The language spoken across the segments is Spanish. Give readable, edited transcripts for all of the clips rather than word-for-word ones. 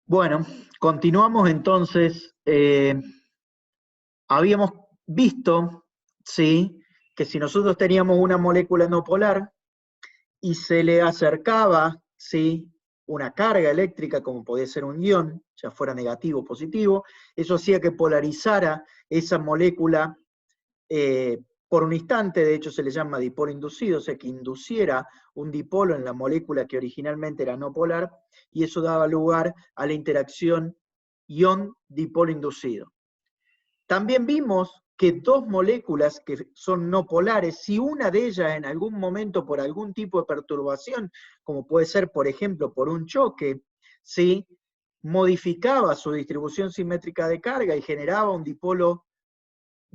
Bueno, continuamos entonces. Habíamos visto, ¿sí?, que si nosotros teníamos una molécula no polar y se le acercaba, ¿sí?, una carga eléctrica, como podía ser un ion, ya fuera negativo o positivo, eso hacía que polarizara esa molécula por un instante. De hecho se le llama dipolo inducido, o sea que induciera un dipolo en la molécula que originalmente era no polar, y eso daba lugar a la interacción ion-dipolo inducido. También vimos que dos moléculas que son no polares, si una de ellas en algún momento por algún tipo de perturbación, como puede ser por ejemplo por un choque, ¿sí?, modificaba su distribución simétrica de carga y generaba un dipolo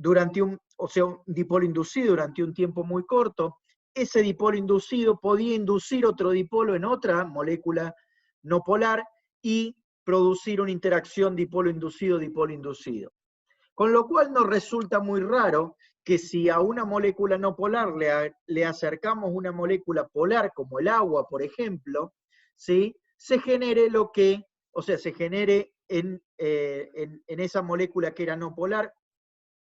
un dipolo inducido durante un tiempo muy corto, ese dipolo inducido podía inducir otro dipolo en otra molécula no polar y producir una interacción dipolo inducido-dipolo inducido. Con lo cual nos resulta muy raro que si a una molécula no polar le acercamos una molécula polar, como el agua, por ejemplo, ¿sí?, se genere se genere en esa molécula que era no polar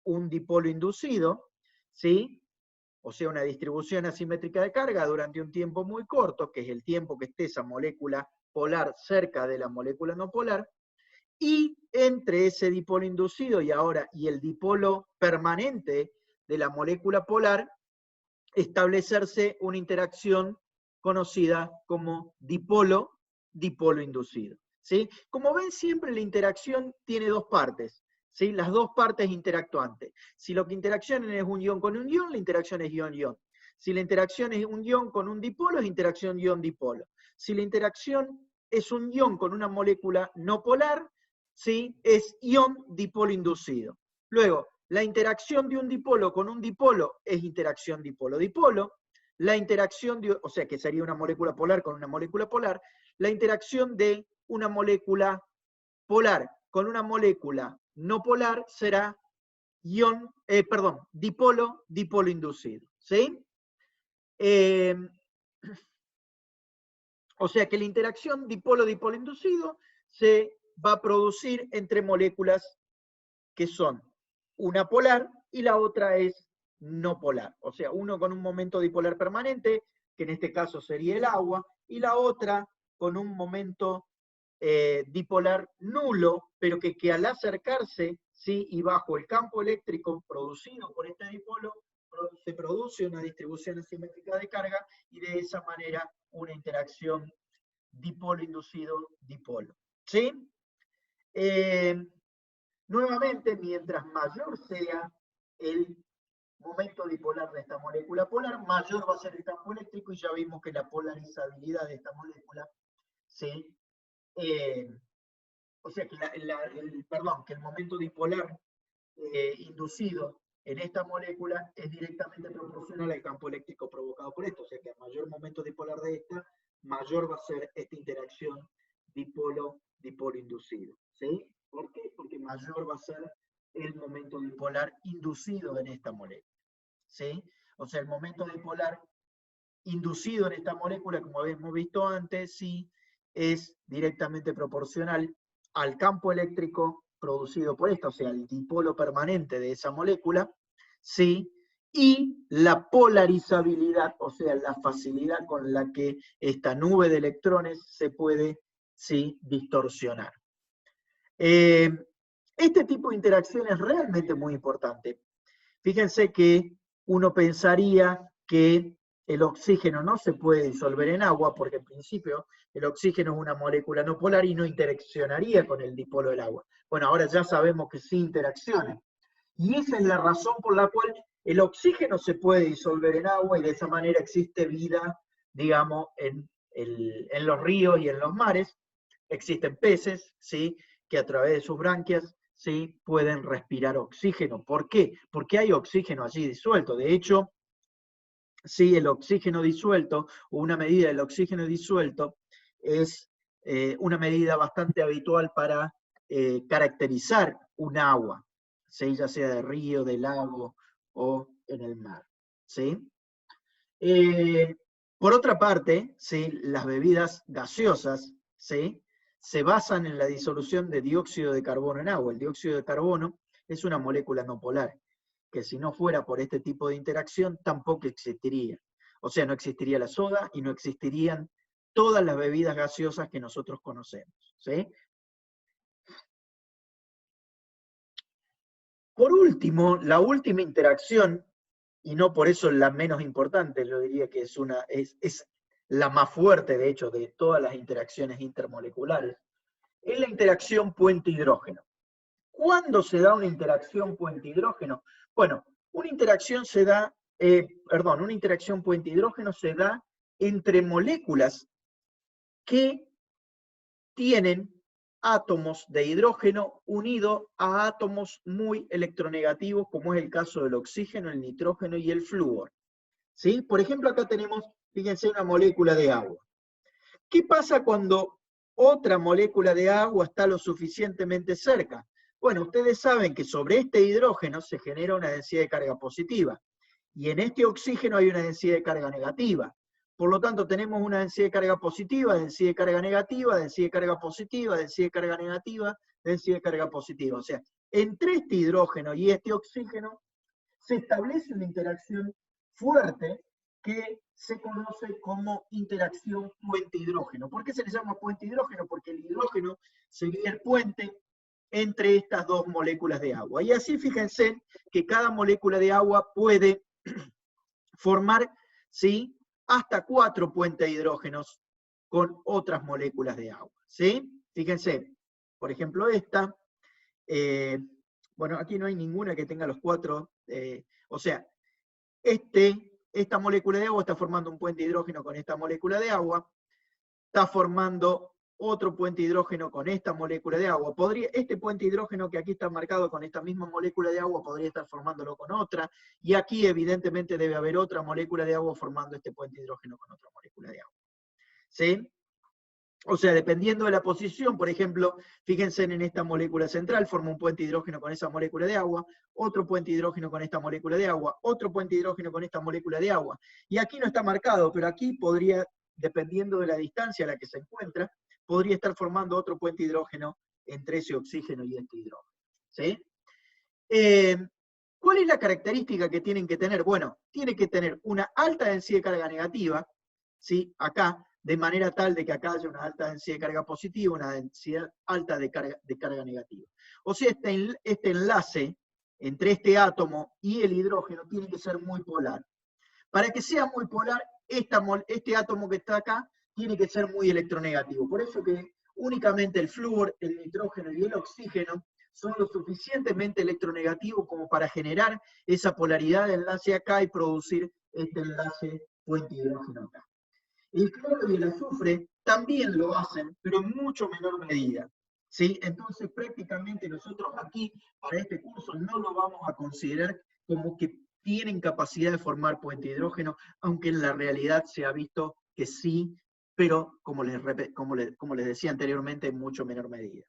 un dipolo inducido, ¿sí?, o sea, una distribución asimétrica de carga durante un tiempo muy corto, que es el tiempo que esté esa molécula polar cerca de la molécula no polar, y entre ese dipolo inducido y el dipolo permanente de la molécula polar, establecerse una interacción conocida como dipolo-dipolo inducido, ¿sí? Como ven, siempre la interacción tiene dos partes, ¿sí? Las dos partes interactuantes. Si lo que interaccionan es un ion con un ion, la interacción es ion-ion. Si la interacción es un ion con un dipolo, es interacción ion-dipolo. Si la interacción es un ion con una molécula no polar, ¿sí?, es ion-dipolo inducido. Luego, la interacción de un dipolo con un dipolo es interacción dipolo-dipolo. La interacción, o sea, que sería una molécula polar con una molécula polar. La interacción de una molécula polar con una molécula no polar será dipolo-dipolo inducido. ¿Sí? O sea que la interacción dipolo-dipolo inducido se va a producir entre moléculas que son una polar y la otra es no polar. O sea, uno con un momento dipolar permanente, que en este caso sería el agua, y la otra con un momento dipolar nulo, pero que al acercarse, ¿sí?, y bajo el campo eléctrico producido por este dipolo, se produce una distribución asimétrica de carga y de esa manera una interacción dipolo inducido-dipolo. ¿Sí? Nuevamente, mientras mayor sea el momento dipolar de esta molécula polar, mayor va a ser el campo eléctrico, y ya vimos que la polarizabilidad de esta molécula, ¿sí?, o sea que que el momento dipolar inducido en esta molécula es directamente proporcional al campo eléctrico provocado por esto. O sea que a mayor momento dipolar de esta, mayor va a ser esta interacción dipolo-dipolo inducido. ¿Sí? ¿Por qué? Porque mayor va a ser el momento dipolar inducido en esta molécula. ¿Sí? O sea, el momento dipolar inducido en esta molécula, como habíamos visto antes, sí, es directamente proporcional al campo eléctrico producido por esto, o sea, el dipolo permanente de esa molécula, sí, y la polarizabilidad, o sea, la facilidad con la que esta nube de electrones se puede, sí, distorsionar. Este tipo de interacción es realmente muy importante. Fíjense que uno pensaría que el oxígeno no se puede disolver en agua, porque en principio el oxígeno es una molécula no polar y no interaccionaría con el dipolo del agua. Bueno, ahora ya sabemos que sí interacciona. Y esa es la razón por la cual el oxígeno se puede disolver en agua, y de esa manera existe vida, digamos, en los ríos y en los mares. Existen peces, ¿sí?, que a través de sus branquias, ¿sí?, pueden respirar oxígeno. ¿Por qué? Porque hay oxígeno allí disuelto. De hecho, sí, el oxígeno disuelto, o una medida del oxígeno disuelto, es una medida bastante habitual para caracterizar un agua, ¿sí?, ya sea de río, de lago o en el mar. ¿Sí? Por otra parte, ¿sí?, las bebidas gaseosas, ¿sí?, se basan en la disolución de dióxido de carbono en agua. El dióxido de carbono es una molécula no polar, que si no fuera por este tipo de interacción tampoco existiría. O sea, no existiría la soda y no existirían todas las bebidas gaseosas que nosotros conocemos, ¿sí? Por último, la última interacción, y no por eso la menos importante, yo diría que es la más fuerte, de hecho, de todas las interacciones intermoleculares, es la interacción puente-hidrógeno. ¿Cuándo se da una interacción puente-hidrógeno? Bueno, una interacción puente-hidrógeno se da entre moléculas que tienen átomos de hidrógeno unidos a átomos muy electronegativos, como es el caso del oxígeno, el nitrógeno y el flúor. ¿Sí? Por ejemplo, acá tenemos, fíjense, una molécula de agua. ¿Qué pasa cuando otra molécula de agua está lo suficientemente cerca? Bueno, ustedes saben que sobre este hidrógeno se genera una densidad de carga positiva, y en este oxígeno hay una densidad de carga negativa. Por lo tanto, tenemos una densidad de carga positiva, densidad de carga negativa, densidad de carga positiva, densidad de carga negativa, densidad de carga positiva. O sea, entre este hidrógeno y este oxígeno se establece una interacción fuerte que se conoce como interacción puente-hidrógeno. ¿Por qué se le llama puente-hidrógeno? Porque el hidrógeno sería el puente entre estas dos moléculas de agua. Y así fíjense que cada molécula de agua puede formar, ¿sí?, hasta 4 puentes de hidrógenos con otras moléculas de agua, ¿sí? Fíjense, por ejemplo esta, bueno, aquí no hay ninguna que tenga los 4, o sea, esta molécula de agua está formando un puente de hidrógeno con esta molécula de agua, está formando otro puente de hidrógeno con esta molécula de agua. Este puente de hidrógeno que aquí está marcado con esta misma molécula de agua podría estar formándolo con otra, y aquí evidentemente debe haber otra molécula de agua formando este puente de hidrógeno con otra molécula de agua. ¿Sí? O sea, dependiendo de la posición, por ejemplo, fíjense en esta molécula central, forma un puente de hidrógeno con esa molécula de agua, otro puente de hidrógeno con esta molécula de agua, otro puente de hidrógeno con esta molécula de agua. Y aquí no está marcado, pero aquí podría, dependiendo de la distancia a la que se encuentra, podría estar formando otro puente de hidrógeno entre ese oxígeno y este hidrógeno. ¿Sí? ¿Cuál es la característica que tienen que tener? Bueno, tiene que tener una alta densidad de carga negativa, ¿sí?, acá, de manera tal de que acá haya una alta densidad de carga positiva, una densidad alta de carga negativa. O sea, este enlace entre este átomo y el hidrógeno tiene que ser muy polar. Para que sea muy polar, este átomo que está acá tiene que ser muy electronegativo. Por eso que únicamente el flúor, el nitrógeno y el oxígeno son lo suficientemente electronegativos como para generar esa polaridad de enlace acá y producir este enlace puente hidrógeno acá. El cloro y el azufre también lo hacen, pero en mucho menor medida. ¿Sí? Entonces, prácticamente nosotros aquí, para este curso, no lo vamos a considerar como que tienen capacidad de formar puente hidrógeno, aunque en la realidad se ha visto que sí, pero como les decía anteriormente, en mucho menor medida.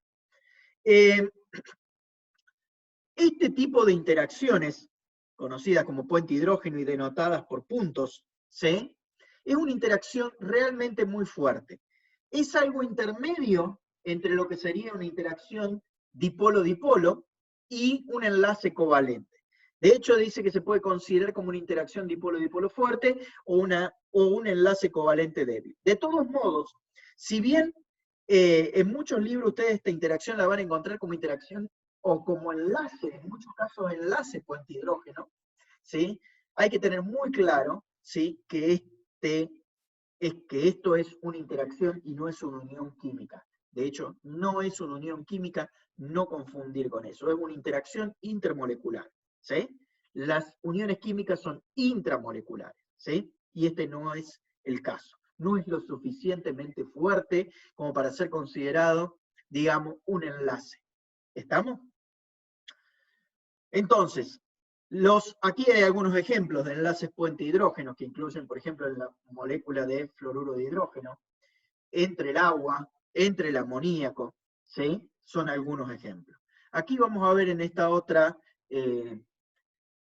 Este tipo de interacciones, conocidas como puente hidrógeno y denotadas por puntos, ¿sí?, es una interacción realmente muy fuerte. Es algo intermedio entre lo que sería una interacción dipolo-dipolo y un enlace covalente. De hecho, dice que se puede considerar como una interacción dipolo-dipolo fuerte o un enlace covalente débil. De todos modos, si bien en muchos libros ustedes esta interacción la van a encontrar como interacción o como enlace, en muchos casos enlace puente hidrógeno, ¿sí?, hay que tener muy claro, ¿sí?, que esto es una interacción y no es una unión química. De hecho, no es una unión química, no confundir con eso. Es una interacción intermolecular, ¿sí? Las uniones químicas son intramoleculares, ¿sí? Y este no es el caso. No es lo suficientemente fuerte como para ser considerado, digamos, un enlace. ¿Estamos? Entonces, aquí hay algunos ejemplos de enlaces puente hidrógeno que incluyen, por ejemplo, la molécula de fluoruro de hidrógeno, entre el agua, entre el amoníaco, ¿sí? Son algunos ejemplos. Aquí vamos a ver en esta otra, en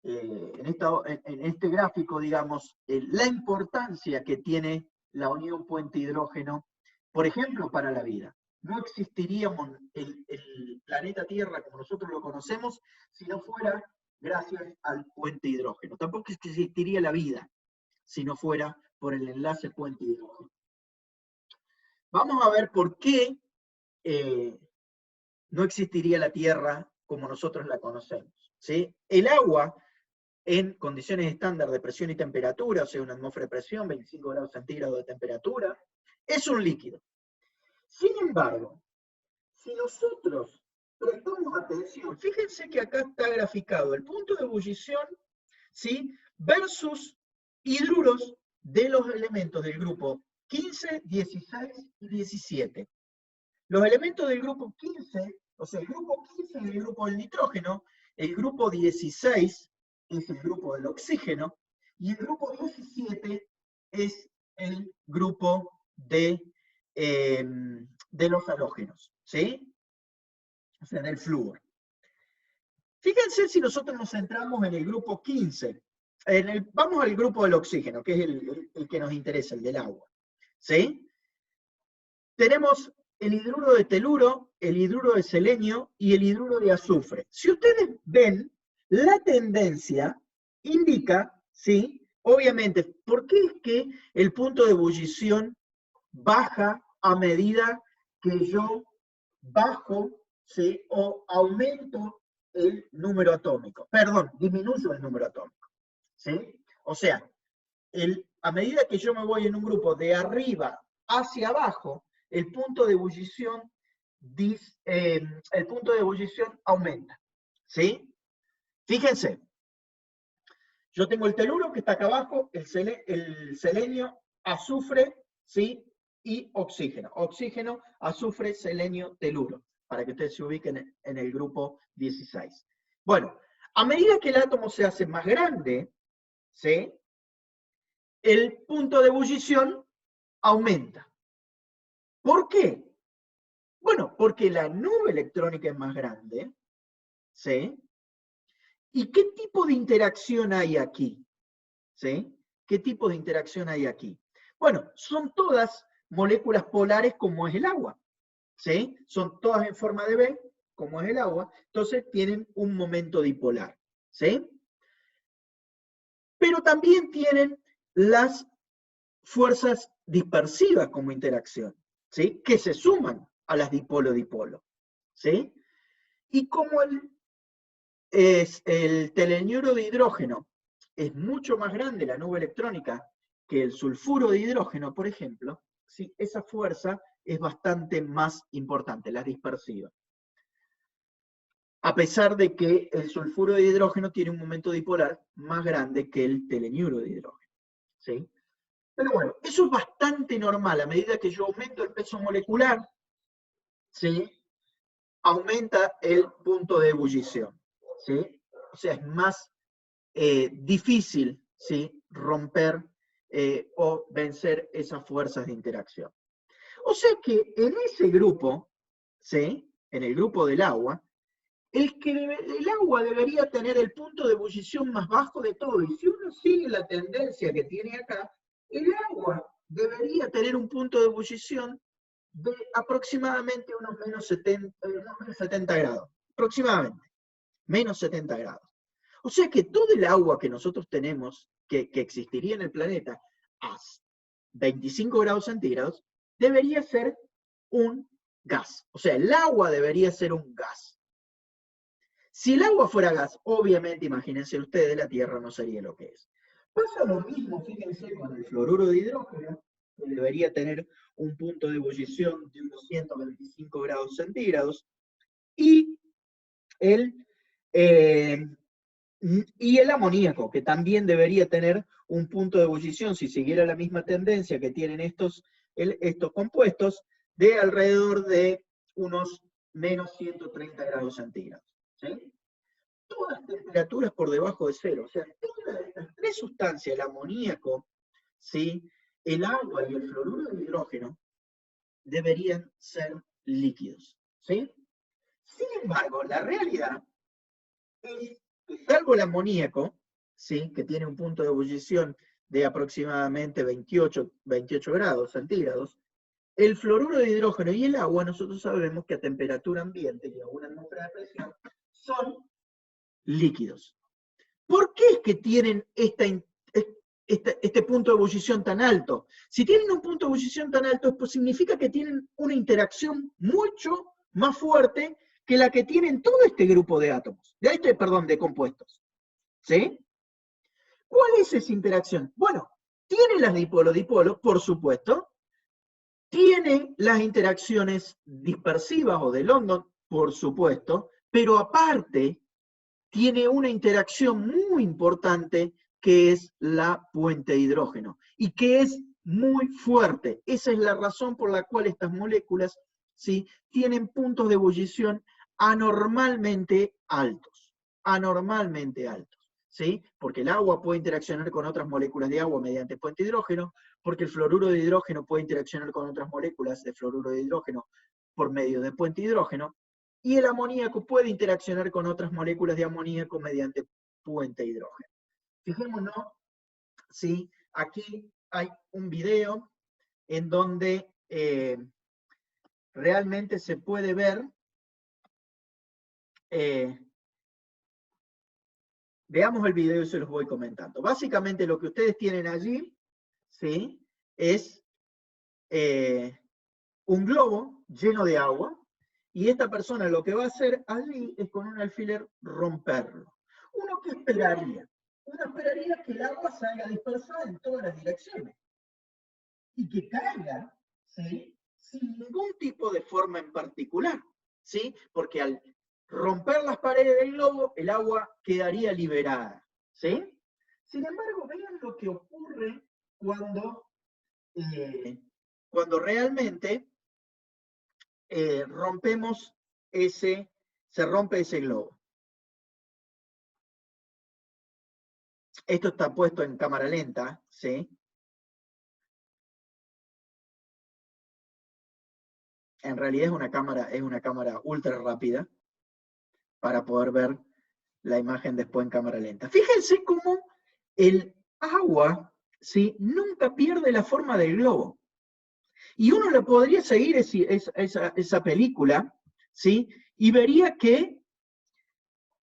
este gráfico, digamos, la importancia que tiene la unión puente hidrógeno, por ejemplo, para la vida. no existiría el planeta Tierra como nosotros lo conocemos si no fuera gracias al puente hidrógeno. Tampoco existiría la vida si no fuera por el enlace puente hidrógeno. Vamos a ver por qué no existiría la Tierra como nosotros la conocemos, ¿sí? El agua, en condiciones estándar de presión y temperatura, o sea, una atmósfera de presión, 25 grados centígrados de temperatura, es un líquido. Sin embargo, si nosotros prestamos atención, fíjense que acá está graficado el punto de ebullición, ¿sí?, versus hidruros de los elementos del grupo 15, 16 y 17. Los elementos del grupo 15, o sea, el grupo 15 es el grupo del nitrógeno, el grupo 16 es el grupo del oxígeno, y el grupo 17 es el grupo de los halógenos, ¿sí? O sea, del flúor. Fíjense si nosotros nos centramos en el grupo 15. Vamos al grupo del oxígeno, que es el que nos interesa, el del agua, ¿sí? Tenemos el hidruro de teluro, el hidruro de selenio y el hidruro de azufre. Si ustedes ven, la tendencia indica, ¿sí? Obviamente, ¿por qué es que el punto de ebullición baja a medida que yo bajo, ¿sí?, o aumento el número atómico? Perdón, disminuyo el número atómico, ¿sí? O sea, a medida que yo me voy en un grupo de arriba hacia abajo, el punto de ebullición aumenta, ¿sí? Fíjense, yo tengo el teluro que está acá abajo, el selenio, azufre, ¿sí?, y oxígeno. Oxígeno, azufre, selenio, teluro, para que ustedes se ubiquen en el grupo 16. Bueno, a medida que el átomo se hace más grande, ¿sí?, el punto de ebullición aumenta. ¿Por qué? Bueno, porque la nube electrónica es más grande, ¿sí? ¿Y qué tipo de interacción hay aquí? ¿Sí? ¿Qué tipo de interacción hay aquí? Bueno, son todas moléculas polares como es el agua, ¿sí? Son todas en forma de B, como es el agua, entonces tienen un momento dipolar, ¿sí? Pero también tienen las fuerzas dispersivas como interacción, ¿sí?, que se suman a las dipolo-dipolo, ¿sí? Y como el teleniuro de hidrógeno es mucho más grande la nube electrónica que el sulfuro de hidrógeno, por ejemplo, ¿sí?, esa fuerza es bastante más importante, la dispersiva. A pesar de que el sulfuro de hidrógeno tiene un momento dipolar más grande que el teleniuro de hidrógeno, ¿sí? Pero bueno, eso es bastante normal. A medida que yo aumento el peso molecular, ¿sí?, aumenta el punto de ebullición, ¿sí? O sea, es más difícil, ¿sí?, romper o vencer esas fuerzas de interacción. O sea que en ese grupo, ¿sí?, en el grupo del agua, el agua debería tener el punto de ebullición más bajo de todo. Y si uno sigue la tendencia que tiene acá, el agua debería tener un punto de ebullición de aproximadamente unos menos 70 grados. Aproximadamente, menos 70 grados. O sea que todo el agua que nosotros tenemos, que existiría en el planeta a 25 grados centígrados, debería ser un gas. O sea, el agua debería ser un gas. Si el agua fuera gas, obviamente, imagínense ustedes, la Tierra no sería lo que es. Pasa lo mismo, fíjense, con el fluoruro de hidrógeno, que debería tener un punto de ebullición de unos 125 grados centígrados, y el amoníaco, que también debería tener un punto de ebullición, si siguiera la misma tendencia que tienen estos compuestos, de alrededor de unos menos 130 grados centígrados, ¿sí? Todas temperaturas por debajo de cero. O sea, todas estas tres sustancias, el amoníaco, ¿sí?, el agua y el fluoruro de hidrógeno, deberían ser líquidos, ¿sí? Sin embargo, la realidad es que, salvo el amoníaco, ¿sí?, que tiene un punto de ebullición de aproximadamente 28 grados centígrados, el fluoruro de hidrógeno y el agua, nosotros sabemos que a temperatura ambiente y a una atmósfera de presión son líquidos. ¿Por qué es que tienen este punto de ebullición tan alto? Si tienen un punto de ebullición tan alto, pues significa que tienen una interacción mucho más fuerte que la que tienen todo este grupo de átomos, de compuestos. ¿Sí? ¿Cuál es esa interacción? Bueno, tiene las dipolo-dipolo, por supuesto, tiene las interacciones dispersivas o de London, por supuesto, pero aparte tiene una interacción muy importante que es la puente de hidrógeno y que es muy fuerte. Esa es la razón por la cual estas moléculas, ¿sí?, tienen puntos de ebullición anormalmente altos, ¿sí? Porque el agua puede interaccionar con otras moléculas de agua mediante puente de hidrógeno, porque el fluoruro de hidrógeno puede interaccionar con otras moléculas de fluoruro de hidrógeno por medio de puente de hidrógeno, y el amoníaco puede interaccionar con otras moléculas de amoníaco mediante puente de hidrógeno. Fijémonos, ¿sí? Aquí hay un video en donde realmente se puede ver, veamos el video y se los voy comentando. Básicamente lo que ustedes tienen allí, ¿sí?, es un globo lleno de agua, y esta persona lo que va a hacer allí es con un alfiler romperlo. ¿Uno qué esperaría? Uno esperaría que el agua salga dispersada en todas las direcciones y que caiga, ¿sí?, sin ningún tipo de forma en particular, ¿sí? Porque al romper las paredes del globo, el agua quedaría liberada, ¿sí? Sin embargo, vean lo que ocurre cuando realmente se rompe ese globo. Esto está puesto en cámara lenta, ¿sí? En realidad es una cámara ultra rápida para poder ver la imagen después en cámara lenta. Fíjense cómo el agua, ¿sí?, nunca pierde la forma del globo. Y uno le podría seguir esa película, ¿sí?, y vería que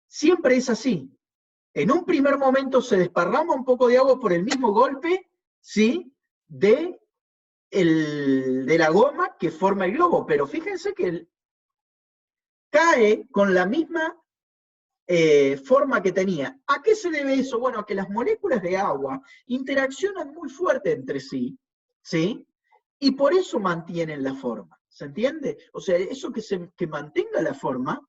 siempre es así. En un primer momento se desparrama un poco de agua por el mismo golpe, ¿sí?, de la goma que forma el globo, pero fíjense que cae con la misma forma que tenía. ¿A qué se debe eso? Bueno, a que las moléculas de agua interaccionan muy fuerte entre sí, ¿sí?, y por eso mantienen la forma. ¿Se entiende? O sea, eso que mantenga la forma,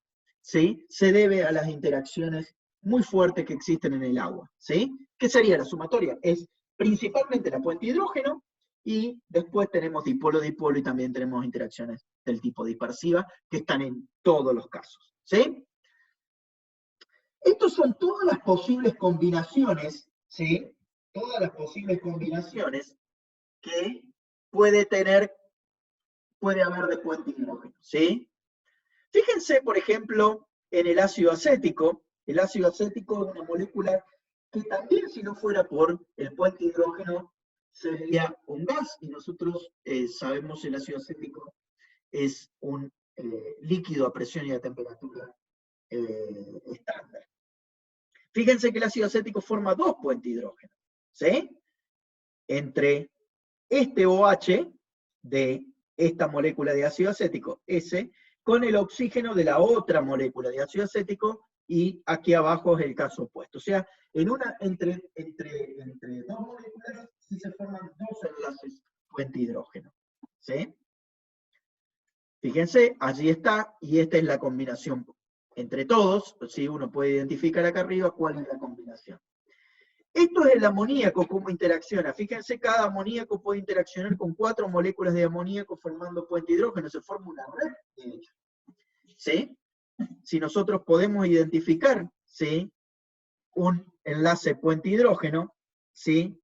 ¿sí?, se debe a las interacciones muy fuertes que existen en el agua, ¿sí? ¿Qué sería la sumatoria? Es principalmente la puente de hidrógeno, y después tenemos dipolo-dipolo y también tenemos interacciones del tipo dispersiva que están en todos los casos, ¿sí? Estas son todas las posibles combinaciones, ¿sí? Todas las posibles combinaciones que puede haber de puente de hidrógeno, ¿sí? Fíjense, por ejemplo, en el ácido acético. El ácido acético es una molécula que también, si no fuera por el puente de hidrógeno, sería un gas, y nosotros sabemos que el ácido acético es un líquido a presión y a temperatura estándar. Fíjense que el ácido acético forma dos puentes de hidrógeno, ¿sí? Entre este OH de esta molécula de ácido acético, S, con el oxígeno de la otra molécula de ácido acético, y aquí abajo es el caso opuesto. O sea, entre dos moléculas sí se forman dos enlaces puente hidrógeno, ¿sí? Fíjense, allí está, y esta es la combinación entre todos. ¿Sí? Uno puede identificar acá arriba cuál es la combinación. Esto es el amoníaco, cómo interacciona. Fíjense, cada amoníaco puede interaccionar con 4 moléculas de amoníaco formando puente de hidrógeno. Se forma una red, de hecho. ¿Sí? Si nosotros podemos identificar, ¿sí?, un enlace puente hidrógeno, ¿sí?,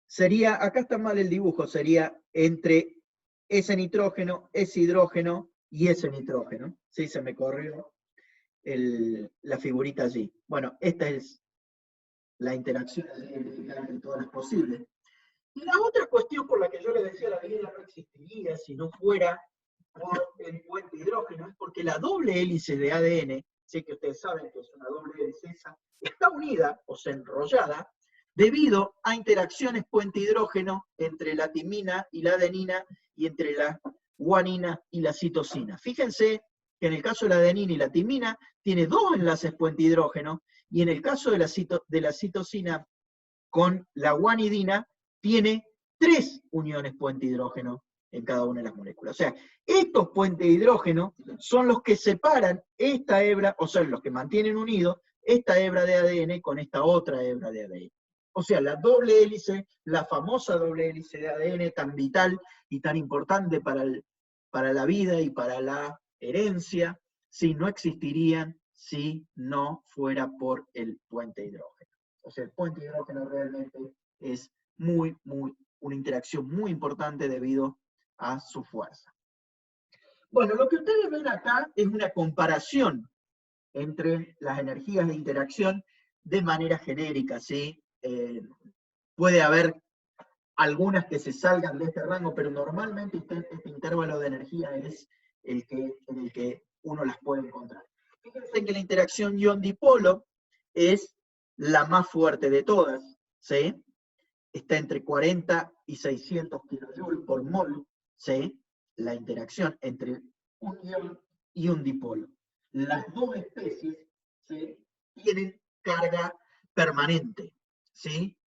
sería, acá está mal el dibujo, sería entre ese nitrógeno, ese hidrógeno y ese nitrógeno. ¿Sí? Se me corrió la figurita allí. Bueno, esta es la interacción entre todas las posibles. Y la otra cuestión por la que yo le decía la vida no existiría si no fuera por el puente hidrógeno es porque la doble hélice de ADN, sé que ustedes saben que es una doble hélice esa, está unida, o sea, enrollada, debido a interacciones puente hidrógeno entre la timina y la adenina y entre la guanina y la citosina. Fíjense que en el caso de la adenina y la timina tiene dos enlaces puente hidrógeno y en el caso de la citosina con la guanidina tiene 3 uniones puente hidrógeno en cada una de las moléculas. O sea, estos puentes de hidrógeno son los que separan esta hebra, o sea, los que mantienen unido esta hebra de ADN con esta otra hebra de ADN. O sea, la doble hélice, la famosa doble hélice de ADN tan vital y tan importante para la vida y para la herencia, si no existirían si no fuera por el puente de hidrógeno. O sea, el puente de hidrógeno realmente es una interacción muy importante debido a su fuerza. Bueno, lo que ustedes ven acá es una comparación entre las energías de interacción de manera genérica, ¿sí? Puede haber algunas que se salgan de este rango, pero normalmente este intervalo de energía es en el que uno las puede encontrar. Fíjense que la interacción ion-dipolo es la más fuerte de todas, ¿sí? Está entre 40 y 600 kJ por mol, ¿sí? La interacción entre un ion y un dipolo. Las dos especies, ¿sí? Tienen carga permanente, ¿sí?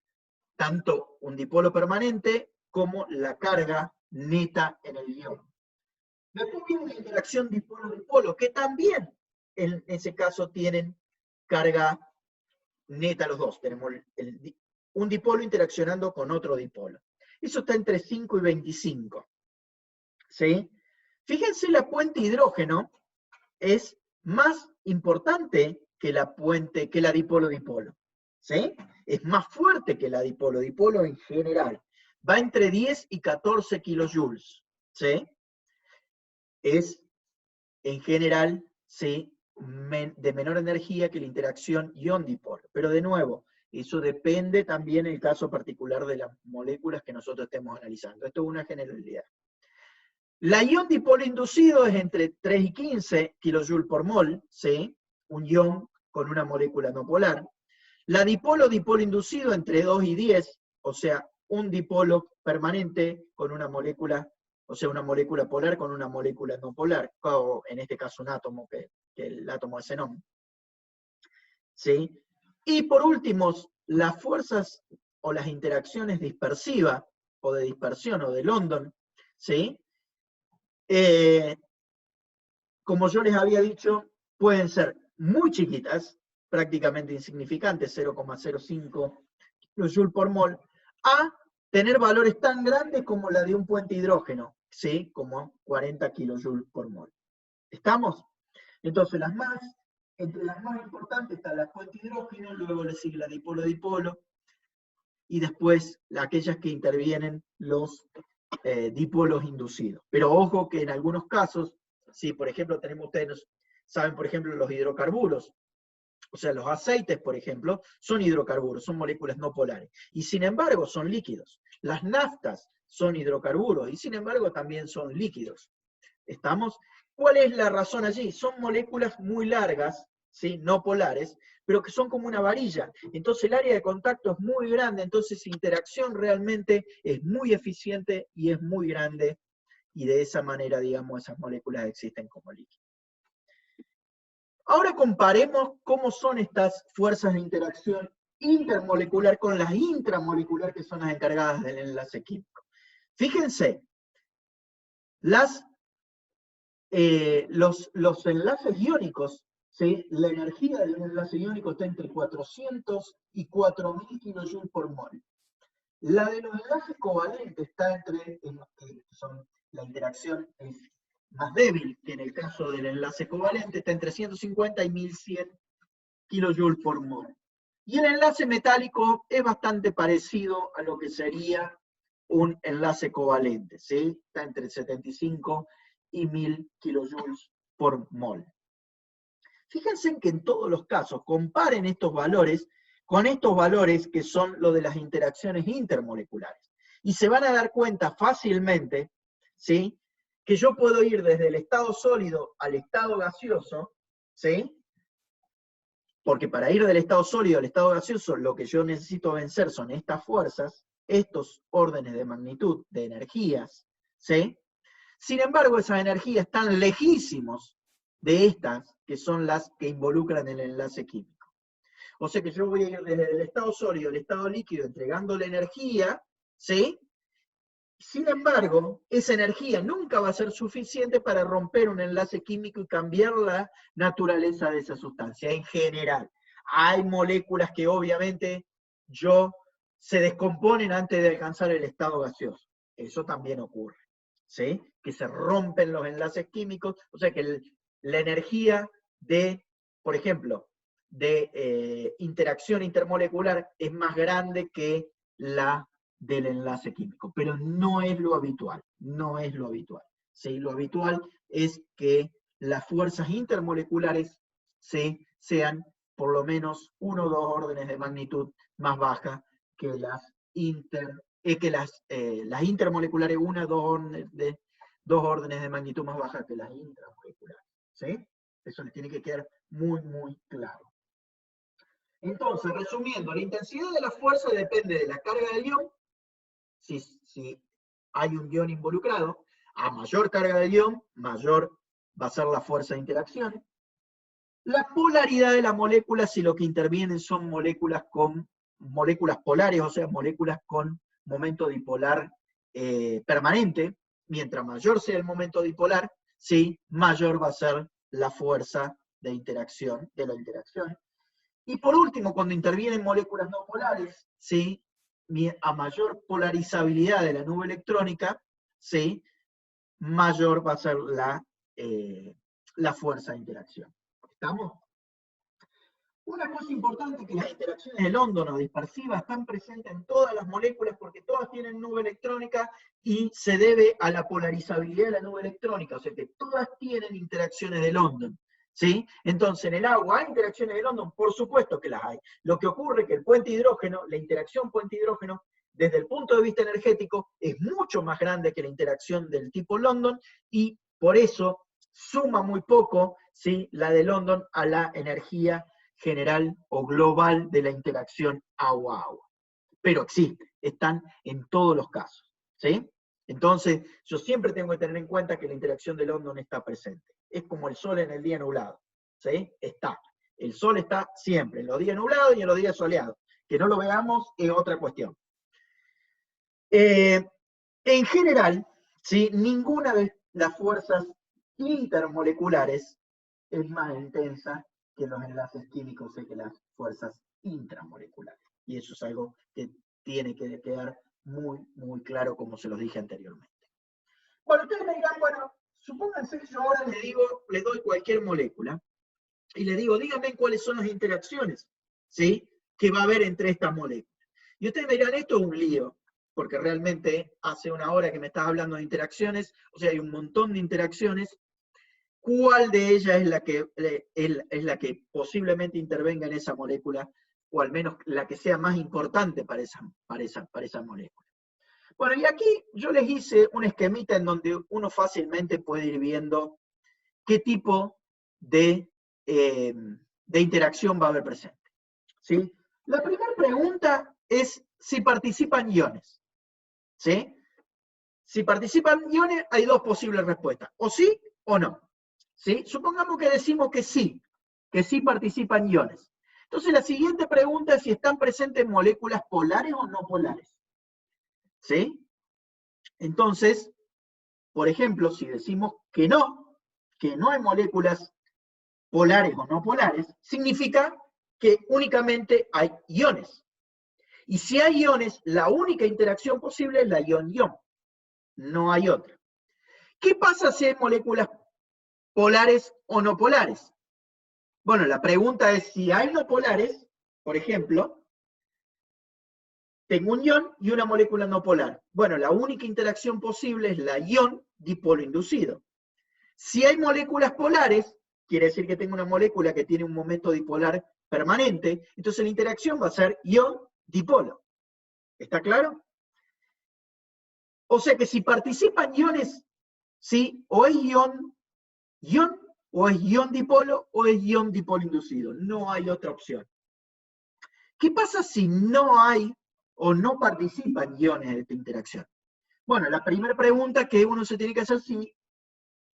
Tanto un dipolo permanente como la carga neta en el ion. Después viene la interacción dipolo-dipolo, que también en ese caso tienen carga neta los dos. Tenemos un dipolo interaccionando con otro dipolo. Eso está entre 5 y 25. ¿Sí? Fíjense, la puente hidrógeno es más importante que la dipolo-dipolo. ¿Sí? Es más fuerte que la dipolo-dipolo en general. Va entre 10 y 14 kilojoules. ¿Sí? Es, en general, ¿sí? De menor energía que la interacción ion-dipolo. Pero de nuevo, eso depende también del caso particular de las moléculas que nosotros estemos analizando. Esto es una generalidad. La ion-dipolo inducido es entre 3 y 15 kJ por mol, ¿sí? Un ion con una molécula no polar. La dipolo-dipolo inducido entre 2 y 10, o sea, un dipolo permanente con una molécula, o sea, una molécula polar con una molécula no polar, o en este caso un átomo, que el átomo de xenón. ¿Sí? Y por último, las fuerzas o las interacciones dispersivas, o de dispersión, o de London, ¿sí? Como yo les había dicho, pueden ser muy chiquitas, prácticamente insignificantes, 0,05 kJ por mol, a tener valores tan grandes como la de un puente hidrógeno, ¿sí? Como 40 kJ por mol. ¿Estamos? Entonces, entre las más importantes está la puente hidrógeno, luego le sigue la dipolo-dipolo, y después aquellas que intervienen los dipolos inducidos. Pero ojo que en algunos casos, si por ejemplo ustedes saben, por ejemplo, los hidrocarburos, o sea, los aceites, por ejemplo, son hidrocarburos, son moléculas no polares, y sin embargo son líquidos. Las naftas son hidrocarburos, y sin embargo también son líquidos. ¿Estamos? ¿Cuál es la razón allí? Son moléculas muy largas, ¿sí? No polares, pero que son como una varilla. Entonces el área de contacto es muy grande, entonces su interacción realmente es muy eficiente y es muy grande, y de esa manera, digamos, esas moléculas existen como líquidos. Ahora comparemos cómo son estas fuerzas de interacción intermolecular con las intramolecular, que son las encargadas del enlace químico. Fíjense, los enlaces iónicos, ¿sí? La energía del enlace iónico está entre 400 y 4000 kJ por mol. La de los enlaces covalentes está la interacción es más débil, que en el caso del enlace covalente está entre 150 y 1100 kJ por mol. Y el enlace metálico es bastante parecido a lo que sería un enlace covalente, ¿sí? Está entre 75 y 1000 kJ por mol. Fíjense en que en todos los casos, comparen estos valores con estos valores que son lo de las interacciones intermoleculares. Y se van a dar cuenta fácilmente, ¿sí?, que yo puedo ir desde el estado sólido al estado gaseoso, ¿sí?, porque para ir del estado sólido al estado gaseoso, lo que yo necesito vencer son estas fuerzas, estos órdenes de magnitud de energías, ¿sí? Sin embargo, esas energías están lejísimos de estas, que son las que involucran el enlace químico. O sea que yo voy a ir desde el estado sólido al estado líquido entregándole energía, ¿sí? Sin embargo, esa energía nunca va a ser suficiente para romper un enlace químico y cambiar la naturaleza de esa sustancia en general. Hay moléculas que obviamente se descomponen antes de alcanzar el estado gaseoso. Eso también ocurre, ¿sí? Que se rompen los enlaces químicos, o sea que la energía de, por ejemplo, de interacción intermolecular es más grande que la del enlace químico, pero no es lo habitual, no es lo habitual. ¿Sí? Lo habitual es que las fuerzas intermoleculares sean por lo menos 1 o 2 órdenes de magnitud más bajas que las intermoleculares, 1 o 2 órdenes de magnitud más bajas que las intramoleculares. ¿Sí? Eso les tiene que quedar muy, muy claro. Entonces, resumiendo, la intensidad de la fuerza depende de la carga del ion. Si hay un ion involucrado, a mayor carga del ion, mayor va a ser la fuerza de interacción. La polaridad de la molécula, si lo que intervienen son moléculas polares, o sea, moléculas con momento dipolar permanente, mientras mayor sea el momento dipolar, ¿sí?, mayor va a ser la fuerza de interacción, de la interacción. Y por último, cuando intervienen moléculas no polares, ¿sí?, a mayor polarizabilidad de la nube electrónica, ¿sí?, mayor va a ser la fuerza de interacción. ¿Estamos? Una cosa importante es que las interacciones de London o dispersivas están presentes en todas las moléculas porque todas tienen nube electrónica y se debe a la polarizabilidad de la nube electrónica, o sea que todas tienen interacciones de London. ¿Sí? Entonces, en el agua, ¿hay interacciones de London? Por supuesto que las hay. Lo que ocurre es que el puente hidrógeno, la interacción puente-hidrógeno, desde el punto de vista energético, es mucho más grande que la interacción del tipo London, y por eso suma muy poco, ¿sí?, la de London a la energía general o global de la interacción agua-agua. Pero existe, están en todos los casos. ¿Sí? Entonces, yo siempre tengo que tener en cuenta que la interacción de London está presente. Es como el sol en el día nublado. ¿Sí? Está. El sol está siempre, en los días nublados y en los días soleados. Que no lo veamos es otra cuestión. En general, ¿sí?, ninguna de las fuerzas intermoleculares es más intensa que los enlaces químicos y que las fuerzas intramoleculares. Y eso es algo que tiene que quedar muy, muy claro, como se los dije anteriormente. Bueno, ustedes me dirán, bueno, supónganse que yo ahora les doy cualquier molécula y les digo, díganme cuáles son las interacciones, ¿sí?, que va a haber entre estas moléculas. Y ustedes me dirán, esto es un lío, porque realmente hace una hora que me estás hablando de interacciones, o sea, hay un montón de interacciones. ¿Cuál de ellas es la que posiblemente intervenga en esa molécula, o al menos la que sea más importante para esa molécula? Bueno, y aquí yo les hice un esquemita en donde uno fácilmente puede ir viendo qué tipo de interacción va a haber presente. ¿Sí? La primera pregunta es si participan iones. ¿Sí? Si participan iones, hay dos posibles respuestas, o sí o no. ¿Sí? Supongamos que decimos que sí participan iones. Entonces la siguiente pregunta es si están presentes moléculas polares o no polares. ¿Sí? Entonces, por ejemplo, si decimos que no hay moléculas polares o no polares, significa que únicamente hay iones. Y si hay iones, la única interacción posible es la ion-ion. No hay otra. ¿Qué pasa si hay moléculas polares o no polares? Bueno, la pregunta es si hay no polares, por ejemplo, tengo un ion y una molécula no polar. Bueno, la única interacción posible es la ion dipolo inducido. Si hay moléculas polares, quiere decir que tengo una molécula que tiene un momento dipolar permanente, entonces la interacción va a ser ion dipolo. ¿Está claro? O sea que si participan iones, ¿sí? O es ion, o es ion dipolo, o es ion dipolo inducido. No hay otra opción. ¿Qué pasa si no hay o no participan iones en esta interacción? Bueno, la primera pregunta que uno se tiene que hacer es si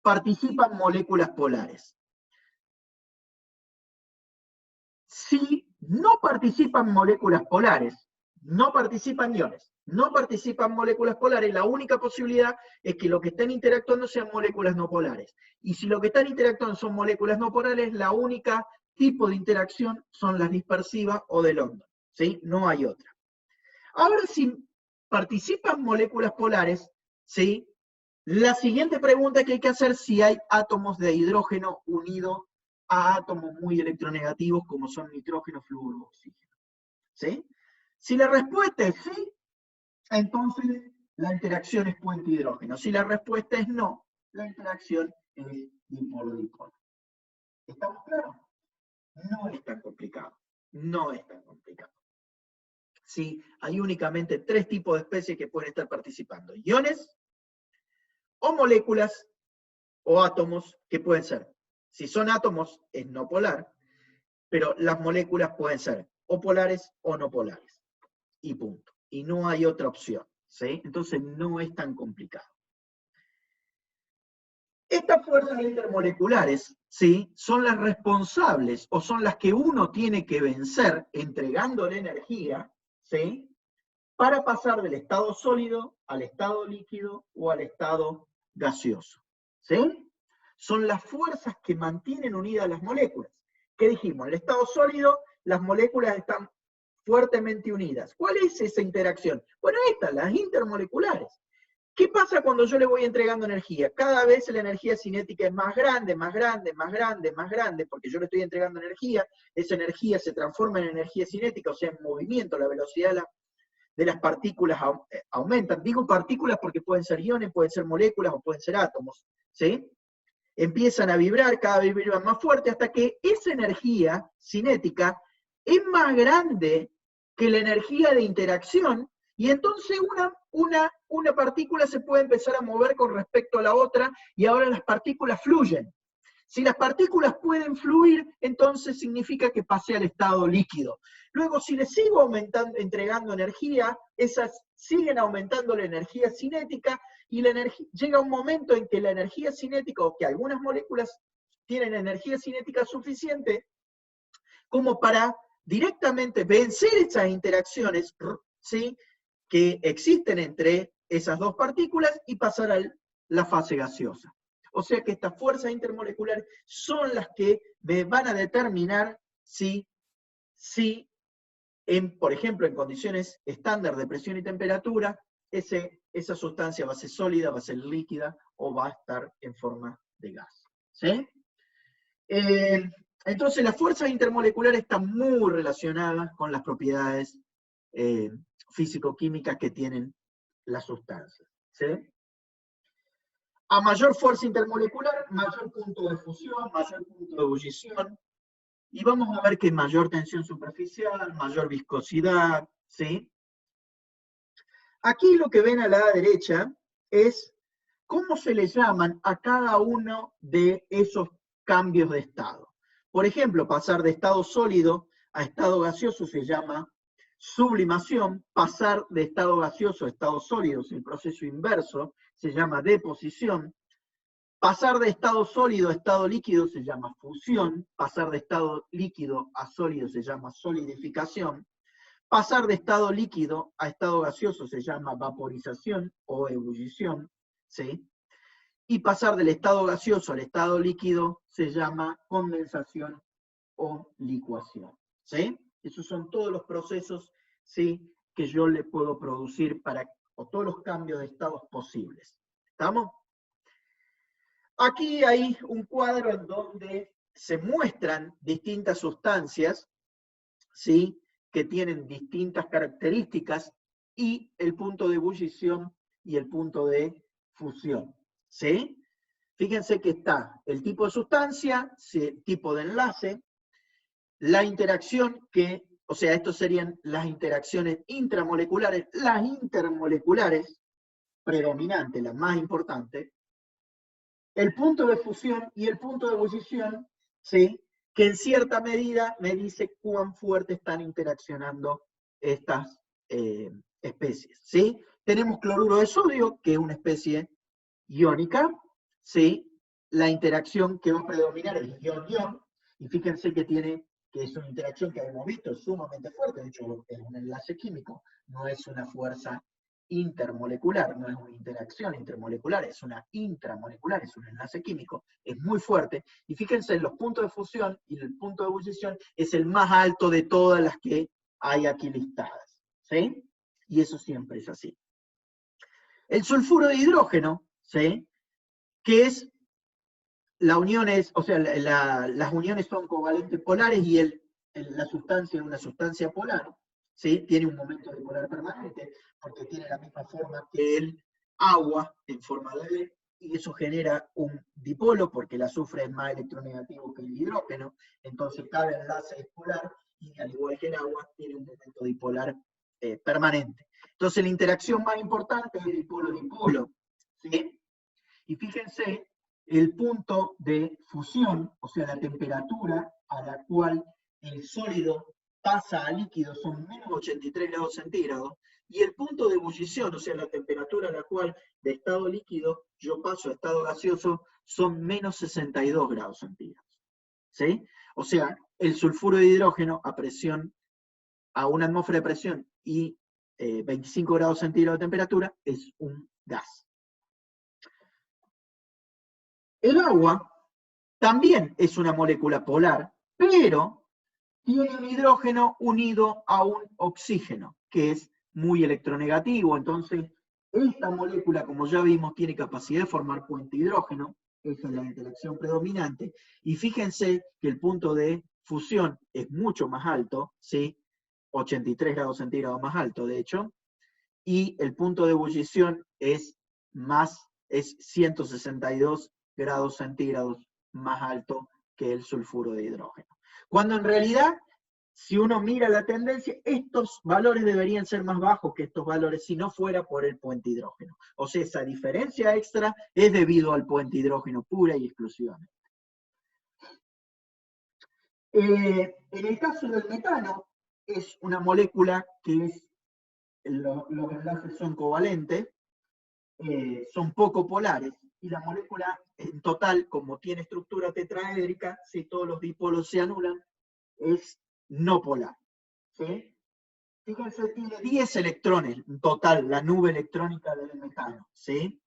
participan moléculas polares. Si no participan moléculas polares, no participan iones, no participan moléculas polares, la única posibilidad es que lo que estén interactuando sean moléculas no polares. Y si lo que están interactuando son moléculas no polares, la única tipo de interacción son las dispersivas o de London, ¿sí? No hay otra. Ahora, si participan moléculas polares, ¿sí? La siguiente pregunta que hay que hacer es si hay átomos de hidrógeno unidos a átomos muy electronegativos como son nitrógeno, flúor, oxígeno. ¿Sí? Si la respuesta es sí, entonces la interacción es puente-hidrógeno. Si la respuesta es no, la interacción es dipolo-dipolo. ¿Estamos claros? No es tan complicado. No es tan complicado. Sí, hay únicamente 3 tipos de especies que pueden estar participando. Iones, o moléculas, o átomos, que pueden ser. Si son átomos, es no polar, pero las moléculas pueden ser o polares o no polares. Y punto. Y no hay otra opción. ¿Sí? Entonces no es tan complicado. Estas fuerzas intermoleculares, ¿sí? Son las responsables o son las que uno tiene que vencer entregándole energía, ¿sí? Para pasar del estado sólido al estado líquido o al estado gaseoso. ¿Sí? Son las fuerzas que mantienen unidas las moléculas. ¿Qué dijimos? En el estado sólido, las moléculas están fuertemente unidas. ¿Cuál es esa interacción? Bueno, estas, las intermoleculares. ¿Qué pasa cuando yo le voy entregando energía? Cada vez la energía cinética es más grande, más grande, más grande, más grande, porque yo le estoy entregando energía, esa energía se transforma en energía cinética, o sea, en movimiento, la velocidad de las partículas aumentan. Digo partículas porque pueden ser iones, pueden ser moléculas o pueden ser átomos, ¿sí? Empiezan a vibrar, cada vez vibran más fuerte, hasta que esa energía cinética es más grande que la energía de interacción, y entonces una partícula se puede empezar a mover con respecto a la otra, y ahora las partículas fluyen. Si las partículas pueden fluir, entonces significa que pasé al estado líquido. Luego, si les sigo entregando energía, esas siguen aumentando la energía cinética, y llega un momento en que la energía cinética, o que algunas moléculas tienen energía cinética suficiente, como para directamente vencer esas interacciones, ¿sí? Que existen entre esas dos partículas y pasar a la fase gaseosa. O sea que estas fuerzas intermoleculares son las que me van a determinar si por ejemplo, en condiciones estándar de presión y temperatura, esa sustancia va a ser sólida, va a ser líquida o va a estar en forma de gas. ¿Sí? Entonces las fuerzas intermoleculares están muy relacionadas con las propiedades físico-químicas que tienen las sustancias. ¿Sí? A mayor fuerza intermolecular, mayor punto de fusión, mayor punto de ebullición, y vamos a ver que mayor tensión superficial, mayor viscosidad, ¿sí? Aquí lo que ven a la derecha es cómo se le llaman a cada uno de esos cambios de estado. Por ejemplo, pasar de estado sólido a estado gaseoso se llama sublimación, pasar de estado gaseoso a estado sólido, es el proceso inverso, se llama deposición. Pasar de estado sólido a estado líquido se llama fusión, pasar de estado líquido a sólido se llama solidificación, pasar de estado líquido a estado gaseoso se llama vaporización o ebullición, ¿sí? Y pasar del estado gaseoso al estado líquido se llama condensación o licuación, ¿sí? Esos son todos los procesos, ¿sí?, que yo le puedo producir o todos los cambios de estados posibles. ¿Estamos? Aquí hay un cuadro en donde se muestran distintas sustancias, ¿sí?, que tienen distintas características, y el punto de ebullición y el punto de fusión. ¿Sí? Fíjense que está el tipo de sustancia, el tipo de enlace, la interacción o sea, estos serían las interacciones intramoleculares, las intermoleculares, predominante, la más importante, el punto de fusión y el punto de ebullición, ¿sí? Que en cierta medida me dice cuán fuerte están interaccionando estas especies, ¿sí? Tenemos cloruro de sodio, que es una especie iónica, ¿sí? La interacción que va a predominar es ion-ion, y fíjense que es una interacción que hemos visto, es sumamente fuerte, de hecho es un enlace químico, no es una fuerza intermolecular, no es una interacción intermolecular, es una intramolecular, es un enlace químico, es muy fuerte, y fíjense, los puntos de fusión y el punto de ebullición es el más alto de todas las que hay aquí listadas, ¿sí? Y eso siempre es así. El sulfuro de hidrógeno, ¿sí? Que es, la unión es, o sea, las uniones son covalentes polares y la sustancia es una sustancia polar, ¿sí? Tiene un momento dipolar permanente, porque tiene la misma forma que el agua en forma de D, y eso genera un dipolo, porque el azufre es más electronegativo que el hidrógeno, entonces cada enlace es polar, y al igual que el agua, tiene un momento dipolar permanente. Entonces la interacción más importante es el dipolo-dipolo, ¿sí? Y fíjense, el punto de fusión, o sea, la temperatura a la cual el sólido pasa a líquido son menos 83 grados centígrados, y el punto de ebullición, o sea, la temperatura a la cual de estado líquido yo paso a estado gaseoso, son menos 62 grados centígrados. ¿Sí? O sea, el sulfuro de hidrógeno a presión, a una atmósfera de presión y 25 grados centígrados de temperatura, es un gas. El agua también es una molécula polar, pero tiene un hidrógeno unido a un oxígeno, que es muy electronegativo. Entonces, esta molécula, como ya vimos, tiene capacidad de formar puente hidrógeno, esa es la interacción predominante, y fíjense que el punto de fusión es mucho más alto, ¿sí? 83 grados centígrados más alto, de hecho, y el punto de ebullición es 162 grados centígrados más alto que el sulfuro de hidrógeno. Cuando en realidad, si uno mira la tendencia, estos valores deberían ser más bajos que estos valores si no fuera por el puente hidrógeno. O sea, esa diferencia extra es debido al puente hidrógeno pura y exclusivamente. En el caso del metano, es una molécula que es, los enlaces son covalentes, son poco polares, y la molécula en total, como tiene estructura tetraédrica, si todos los dipolos se anulan, es no polar. ¿Sí? Fíjense, tiene 10 electrones en total, la nube electrónica del metano. ¿Sí?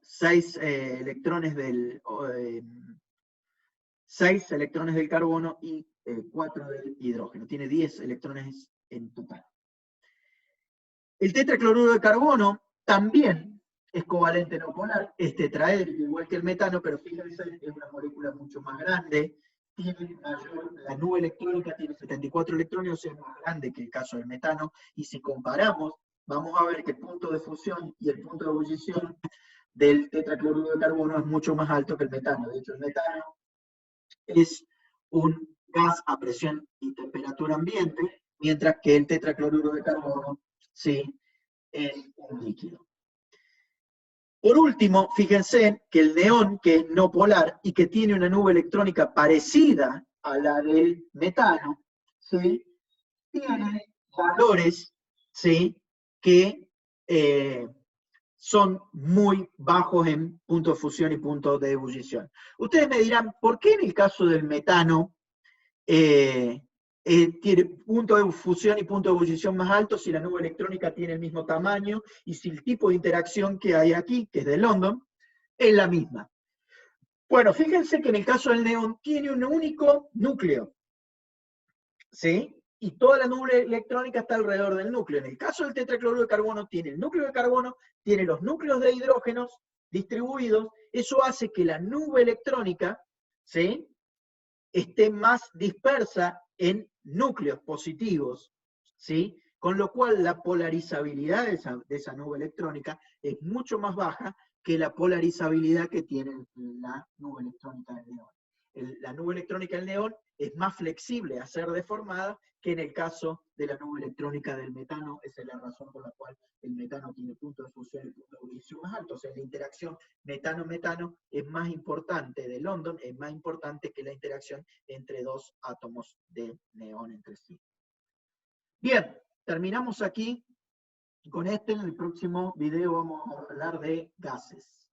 6 electrones del 6 electrones del carbono y 4 del hidrógeno. Tiene 10 electrones en total. El tetracloruro de carbono también es covalente no polar, es tetraédrico igual que el metano, pero fíjense, es una molécula mucho más grande, tiene mayor, la nube electrónica tiene 74 electrones, o sea, es más grande que el caso del metano, y si comparamos, vamos a ver que el punto de fusión y el punto de ebullición del tetracloruro de carbono es mucho más alto que el metano. De hecho, el metano es un gas a presión y temperatura ambiente, mientras que el tetracloruro de carbono, sí, es un líquido. Por último, fíjense que el neón, que es no polar y que tiene una nube electrónica parecida a la del metano, ¿sí? Tiene valores, ¿sí? Que son muy bajos en punto de fusión y punto de ebullición. Ustedes me dirán, ¿por qué en el caso del metano tiene punto de fusión y punto de ebullición más alto si la nube electrónica tiene el mismo tamaño y si el tipo de interacción que hay aquí, que es de London, es la misma? Bueno, fíjense que en el caso del neón tiene un único núcleo, ¿sí? Y toda la nube electrónica está alrededor del núcleo. En el caso del tetracloruro de carbono, tiene el núcleo de carbono, tiene los núcleos de hidrógenos distribuidos. Eso hace que la nube electrónica, ¿sí?, esté más dispersa en núcleos positivos, ¿sí? Con lo cual la polarizabilidad de esa nube electrónica es mucho más baja que la polarizabilidad que tiene la nube electrónica del neón. la nube electrónica del neón es más flexible a ser deformada que en el caso de la nube electrónica del metano. Esa es la razón por la cual el metano tiene puntos de fusión y puntos de ebullición más altos. O sea, la interacción metano-metano es más importante de London, es más importante que la interacción entre dos átomos de neón entre sí. Bien, terminamos aquí. Con en el próximo video vamos a hablar de gases.